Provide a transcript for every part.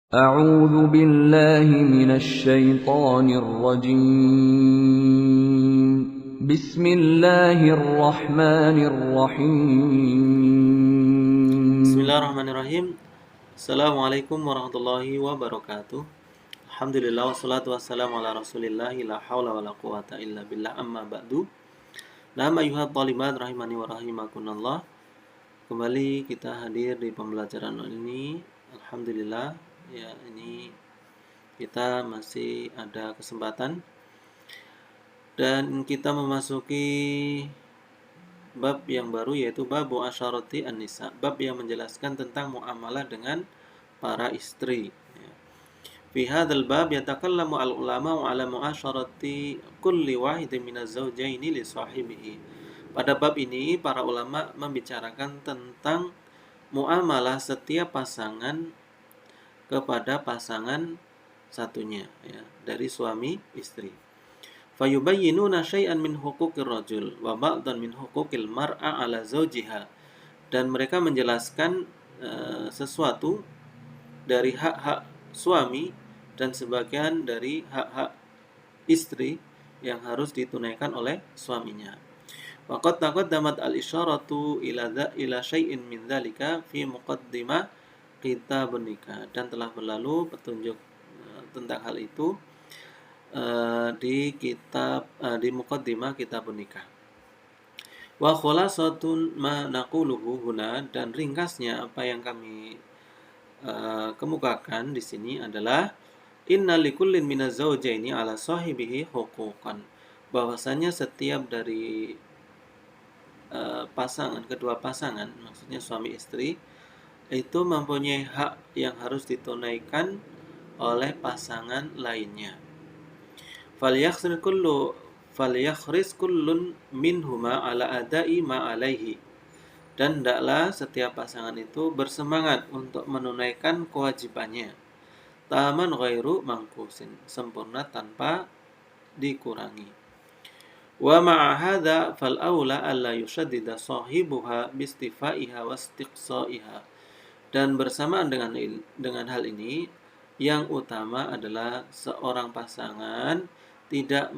أعوذ بالله من الشيطان الرجيم بسم الله الرحمن الرحيم Bismillahirrahmanirrahim. Assalamualaikum warahmatullahi wabarakatuh. Alhamdulillah wassalatu wassalamu ala Rasulillahi la haula wala quwata illa billah amma ba'du. Nama ayuhat talibat rahimani wa rahimakunallah. Kembali kita hadir di pembelajaran ini. Alhamdulillah, ya, ini kita masih ada kesempatan dan kita memasuki bab yang baru, yaitu bab muasyarati an-nisa, bab yang menjelaskan tentang muamalah dengan para istri. Fi hadzal bab yatakallamu al-ulama ala muasyarati kulli wahidin minaz zawjaini li sahibihi. Pada bab ini para ulama membicarakan tentang muamalah setiap pasangan kepada pasangan satunya, ya, dari suami istri. Fayubayyinuna syai'an min huquqir rajul wa ba'dan min huquqil mar'a ala zawjiha. Dan mereka menjelaskan sesuatu dari hak-hak suami dan sebagian dari hak-hak istri yang harus ditunaikan oleh suaminya. Waqad taqaddamat al-isyaratu ila syai'in min dzalika fi muqaddimah kitabun nikah, dan telah berlalu petunjuk tentang hal itu di muqaddimah kitabun nikah. Wa khulasatun ma naquluhu huna, dan ringkasnya apa yang kami kemukakan di sini adalah inna likullin minaz zawjaini ala sahibihi huquqan, bahwasanya setiap dari kedua pasangan, maksudnya suami istri, itu mempunyai hak yang harus ditunaikan oleh pasangan lainnya. Falyakhris kullun minhuma ala adai ma alaihi, dan hendaklah setiap pasangan itu bersemangat untuk menunaikan kewajibannya. Taman ghairu mangkusin, sempurna tanpa dikurangi. Wa ma'a hadza fal aula alla yushaddida sahibuha bistifaiha wastiqsaiha. Dan bersamaan dengan hal ini, yang utama adalah seorang pasangan tidak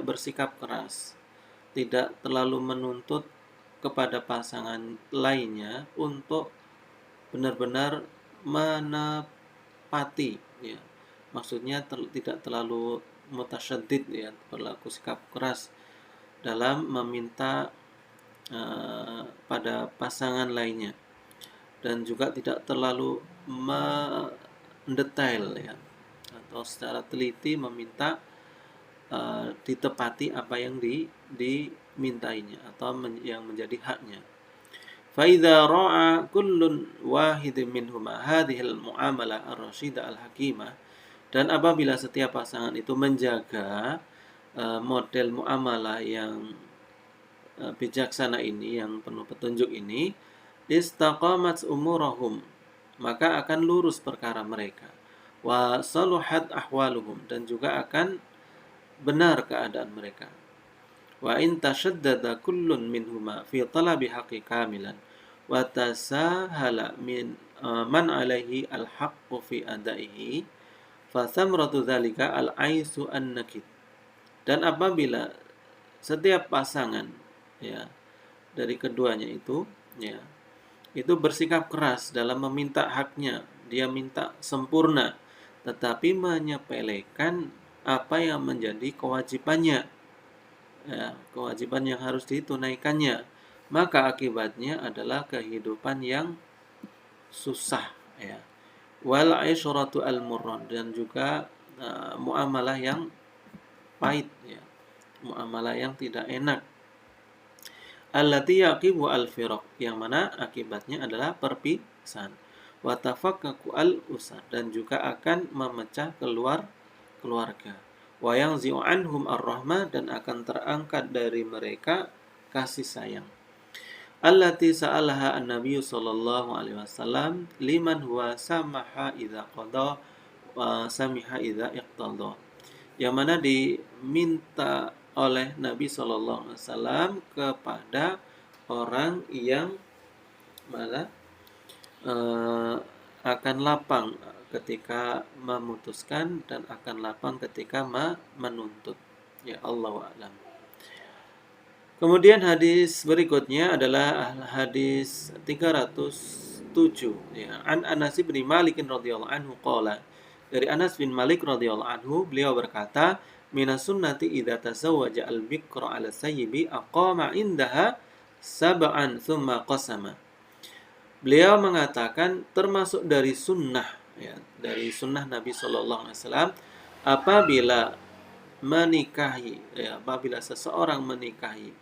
bersikap keras, tidak terlalu menuntut kepada pasangan lainnya untuk benar-benar menepati, ya. Maksudnya tidak terlalu mutasyaddid, ya, berlaku sikap keras dalam meminta pada pasangan lainnya, dan juga tidak terlalu mendetail, ya, atau secara teliti meminta ditepati apa yang dimintainya atau yang menjadi haknya. Faidza ra'a kullun wahidin minhuma hadhil muamalah ar-rasyidah al-hakimah, dan apabila setiap pasangan itu menjaga model muamalah yang bijaksana ini, yang penuh petunjuk ini, istaqamat umurahum, maka akan lurus perkara mereka. Wa saluhat ahwaluhum, dan juga akan benar keadaan mereka. Wa in tashaddada kullun minhuma fi talabi haqqi kamilan wa tasahala min man alaihi al-haqqu fi adaihi fa thamratu dzalika al-aisu an-nakid. Dan apabila setiap pasangan, ya, dari keduanya itu, ya, itu bersikap keras dalam meminta haknya, dia minta sempurna, tetapi menyepelekan apa yang menjadi kewajibannya, ya, kewajiban yang harus ditunaikannya, maka akibatnya adalah kehidupan yang susah, ya. Wal aisyratu al-murrah, dan juga muamalah yang pahit, ya, muamalah yang tidak enak. Allati yaqibu al-firaq, yang mana akibatnya adalah perpisahan. Wa tafakkaku al-usar, dan juga akan memecah keluarga. Wa yanzi'u anhum ar-rahmah, dan akan terangkat dari mereka kasih sayang. Allati sa'alaha an-nabiy sallallahu alaihi wasallam liman huwa samaha idza qada wa samiha idza iqtada, yang mana diminta oleh Nabi sallallahu alaihi wasallam kepada orang yang mana akan lapang ketika memutuskan dan akan lapang ketika menuntut. Ya Allah a'lam. Kemudian hadis berikutnya adalah hadis 307 ya. An Anas bin Malik radhiyallahu anhu qala. Dari Anas bin Malik radhiyallahu anhu beliau berkata, "Minas sunnati idza tazawwaja al-bikra 'ala sayyibi aqama indaha sab'an thumma qasama." Beliau mengatakan termasuk dari sunnah ya, dari sunnah Nabi Shallallahu Alaihi Wasallam apabila menikahi ya, apabila seseorang menikahi,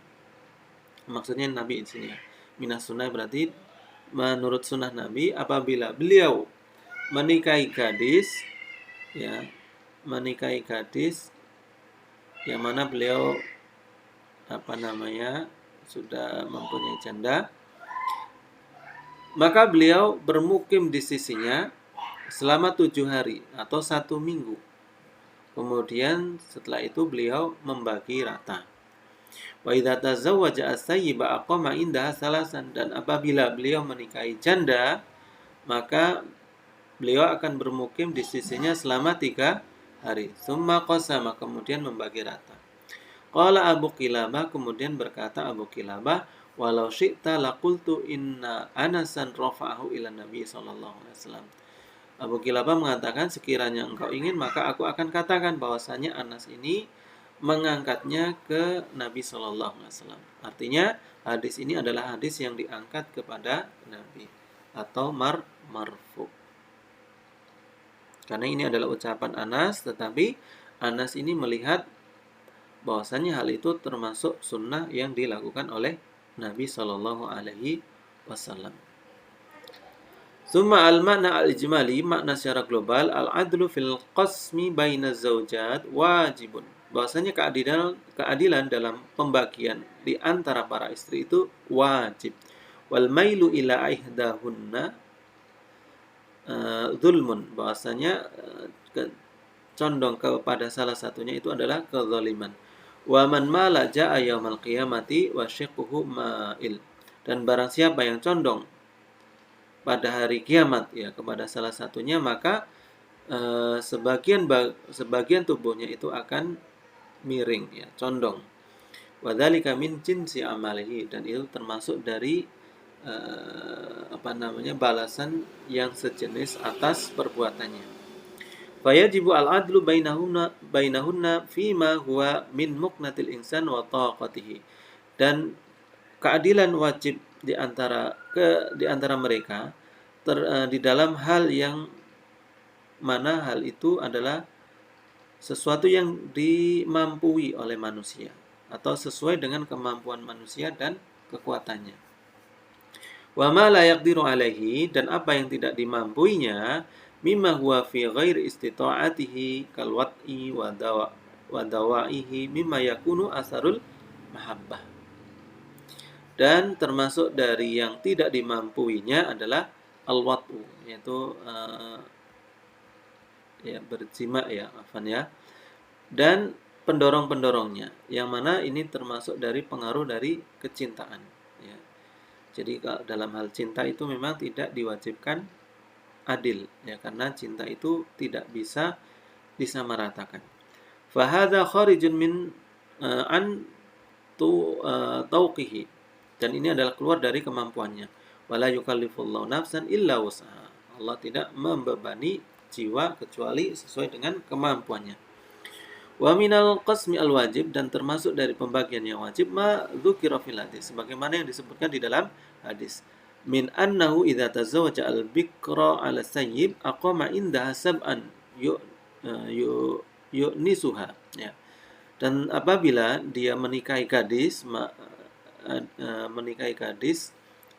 maksudnya Nabi di sini ya, minas sunnah berarti menurut sunnah Nabi apabila beliau menikahi gadis ya, menikahi gadis yang mana beliau sudah mempunyai janda, maka beliau bermukim di sisinya selama 7 hari atau 1 minggu. Kemudian setelah itu beliau membagi rata. Wa idza tazawwaja as-sayyiba aqama indaha salasan, dan apabila beliau menikahi janda, maka beliau akan bermukim di sisinya selama 3 hari. Tsumma qasama, kemudian membagi rata. Qala Abu Qilabah, kemudian berkata Abu Qilabah, walau syi'ta laqultu inna Anasan rafa'ahu ila Nabi sallallahu alaihi wasallam. Abu Qilabah mengatakan, sekiranya engkau ingin maka aku akan katakan bahwasanya Anas ini mengangkatnya ke Nabi sallallahu alaihi wasallam. Artinya hadis ini adalah hadis yang diangkat kepada Nabi atau marfu. Karena ini adalah ucapan Anas, tetapi Anas ini melihat bahwasanya hal itu termasuk sunnah yang dilakukan oleh Nabi Shallallahu Alaihi Wasallam. Summa al-makna al-ijmali, makna secara global, al-adlu fil qasmi baina zaujat wajibun. Bahwasanya keadilan dalam pembagian di antara para istri itu wajib. Wal mailu ila ihdahunna zulmun. Bahwasanya condong kepada salah satunya itu adalah kezaliman. Wa man mala ja'a yaumal qiyamati wa syiqquhu ma'il. Dan barang siapa yang condong pada hari kiamat ya kepada salah satunya, maka sebagian tubuhnya itu akan miring ya, condong. Wa dzalika min jinsi amalihi, dan itu termasuk dari balasan yang sejenis atas perbuatannya. Fayajibu al-adlu bainahunna fima huwa min muqnatil insan wa taqatihi. Dan keadilan wajib di antara mereka di dalam hal yang mana hal itu adalah sesuatu yang dimampui oleh manusia atau sesuai dengan kemampuan manusia dan kekuatannya. Wa ma la yaqdiru alaihi, dan apa yang tidak dimampuinya, mimma huwa fi ghairi istita'atihi kal wat'i wa dawa'ihi mimma yakunu asarul mahabbah. Dan termasuk dari yang tidak dimampuinya adalah al-wat'u, yaitu berjima ya, dan pendorong-pendorongnya, yang mana ini termasuk dari pengaruh dari kecintaan ya. Jadi dalam hal cinta itu memang tidak diwajibkan adil ya, karena cinta itu tidak bisa disamaratakan. Fahadha kharijun min an tauqihi, dan ini adalah keluar dari kemampuannya. Wala yukallifullahu nafsan illa wus'aha. Allah tidak membebani jiwa kecuali sesuai dengan kemampuannya. Wa minal qasmi al-wajib, dan termasuk dari pembagian yang wajib, ma dzukira fil hadis, sebagaimana yang disebutkan di dalam hadis. Min annahu idza tazawwaja al-bikra 'ala sayyib aqama indaha sab'an yu'nisuha ya. Dan apabila dia menikahi gadis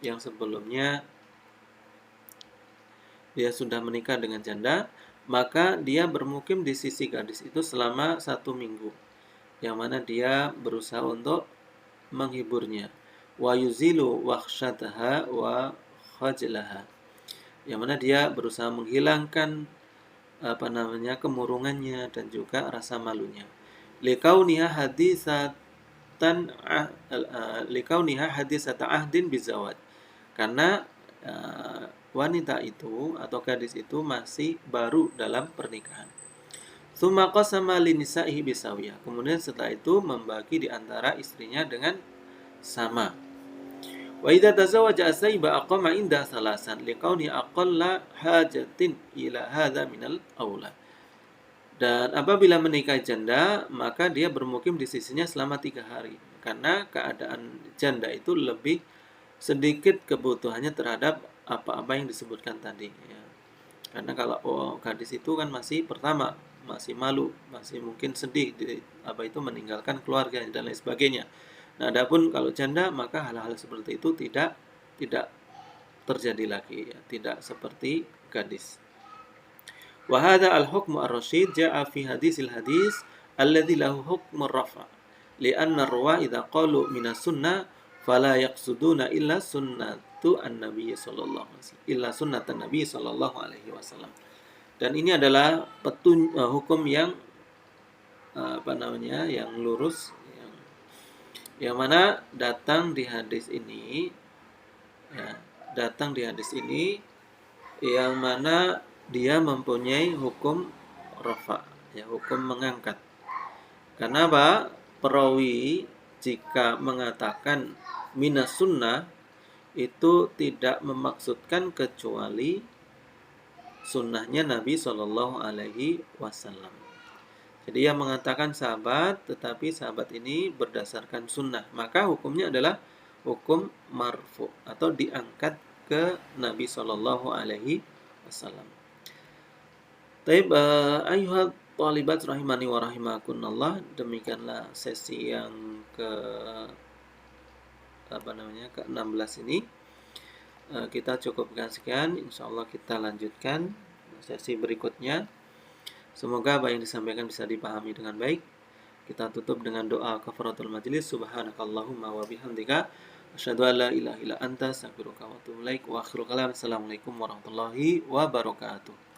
yang sebelumnya dia sudah menikah dengan janda, maka dia bermukim di sisi gadis itu selama 1 minggu, yang mana dia berusaha untuk menghiburnya. Wa yuzilu wakhsyataha wa khajlaha, yang mana dia berusaha menghilangkan kemurungannya dan juga rasa malunya. Likauniha hadisata ahdin bizawad, karena wanita itu atau gadis itu masih baru dalam pernikahan. Tsumma qasama linisaihi bisawiyah. Kemudian setelah itu membagi di antara istrinya dengan sama. Wa idza tazawwaja as-sayyiba aqama inda salasan liqauni aqalla hajatin ila hadza minal aula. Dan apabila menikahi janda, maka dia bermukim di sisinya selama 3 hari. Karena keadaan janda itu lebih sedikit kebutuhannya terhadap apa-apa yang disebutkan tadi. Ya. Karena kalau gadis itu kan masih pertama, masih malu, masih mungkin sedih, itu meninggalkan keluarga dan lain sebagainya. Nah, adapun kalau janda maka hal-hal seperti itu tidak terjadi lagi, ya. Tidak seperti gadis. Wa hadza al-hukmu ar-rasyid ja'a fi hadisil hadis alladzi lahu hukmu ar-rafa. Li'anna ar-ruwa idza qalu minas sunnah fala yaqsuduna illa sunnatu an-nabiy sallallahu alaihi wasallam. Illa sunnatan nabiy sallallahu alaihi wasallam. Dan ini adalah hukum yang yang lurus, yang mana datang di hadis ini, ya, yang mana dia mempunyai hukum rafa, ya, hukum mengangkat. Karena apa? Perawi jika mengatakan minas sunnah itu tidak memaksudkan kecuali sunnahnya Nabi Shallallahu Alaihi Wasallam. Jadi yang mengatakan sahabat, tetapi sahabat ini berdasarkan sunnah, maka hukumnya adalah hukum marfu atau diangkat ke Nabi Shallallahu Alaihi Wasallam. Taib ayuhat talibat rahimani wa rahimakunallah, demikianlah sesi yang ke-16 ini. Kita cukupkan sekian, insyaallah kita lanjutkan sesi berikutnya. Semoga apa yang disampaikan bisa dipahami dengan baik. Kita tutup dengan doa kafaratul majlis. Subhanakallahumma wa bihamdika asyhadu an la ilaha illa anta astaghfiruka wa atubu ilaik. Wa akhiru kalam. Assalamualaikum warahmatullahi wabarakatuh.